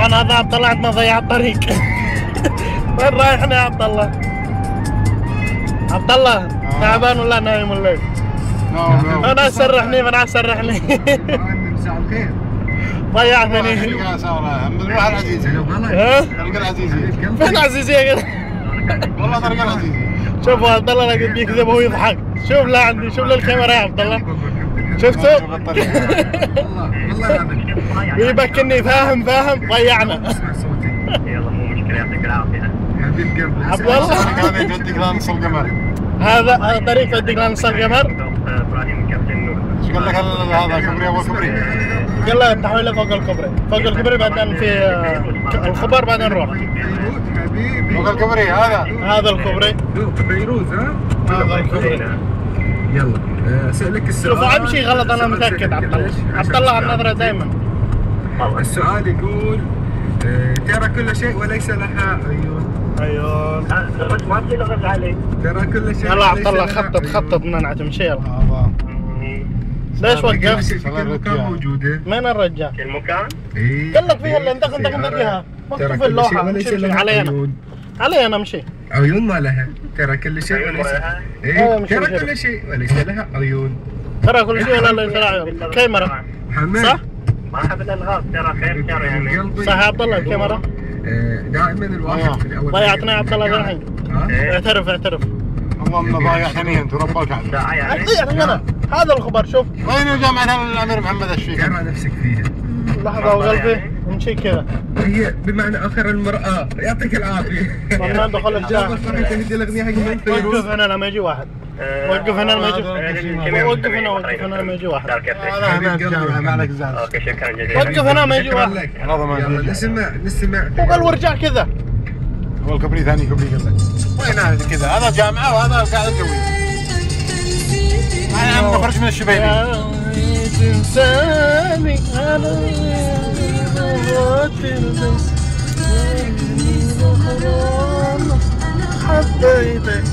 طبعا هذا عبد الله عندنا ضيع الطريق. وين رايحنا يا عبد الله؟ عبد الله تعبان ولا نايم ولا ايش؟ انا سرحني من سرحني. مساء الخير. ضيعتني. نروح العزيزي. ها؟ طريق العزيزي. فين عزيزية كذا؟ والله طريق العزيزي. شوفوا عبد الله لقد بيكذب وهو يضحك. شوف لعندي، شوف للكاميرا يا عبد الله. شفتوا؟ والله بيبكني فاهم ضيعنا. يلا مو مشكلة يعطيك العافية. حبيب قلبي. عبد الله هذا يوديك لنص القمر. هذا طريق يوديك لنص القمر. ابراهيم كابتن نور. ايش قال لك هذا كبري ابو كبري؟ قال له تحويله فوق الكبري، فوق الكبري بعدين في الخبر بعدين نروح. حبيبي. فوق الكبري هذا الكبري. فيروز ها؟ هذا الكبري. يلا اسالك السؤال. شوفوا امشي غلط انا متاكد عبد الله. عبد الله على النظره دائما. السؤال يقول ترى كل شيء وليس لها عيون. ايوه ما تصير غز عليك. ترى كل شيء. يلا عبد الله خطط بدنا تمشي يلا. ليش وقفت؟ المكان موجوده. مين الرجال؟ المكان؟ ايه قال لك فيها اللي انت كنت تلاقيها مكتوب في اللوحه. علي انا امشي. عيون ما لها. ترى كل شيء وليس. ايه ترى كل شيء وليس لها عيون. ترى كل شيء ولا ليس لها عيون. كاميرا محمد. صح؟ ما احب الالغاز ترى خير يعني. صح يا عبد الله الكاميرا؟ دائما الواحد في الاول. ضيعتنا يا عبد الله الحين. اعترف. والله من ضايعتني انت ربك عبد. ضيعتني انا. هذا الخبر شوف. وين جامعة الامير محمد ايش فيك؟ ترى نفسك فيها. لحظة وقلبي نمشي كذا. هي بمعنى اخر المرأة. يعطيك العافية. والله دخل الجامعة. تهدي الاغنية حق من فيروز. وقف هنا لما يجي واحد. وقف هنا لما يجي واحد. هذا الجامعة ما عليك زعل. اوكي شكرا جزيلا. وقف هنا لما يجي واحد. يلا نسمع. وقال وارجع كذا. هو الكوبري ثاني كوبري قال لك. وين هذا كذا؟ هذا جامعة وهذا قاعد نسوي. انا بخرج من الشبيبي. تنساني انا حبيتك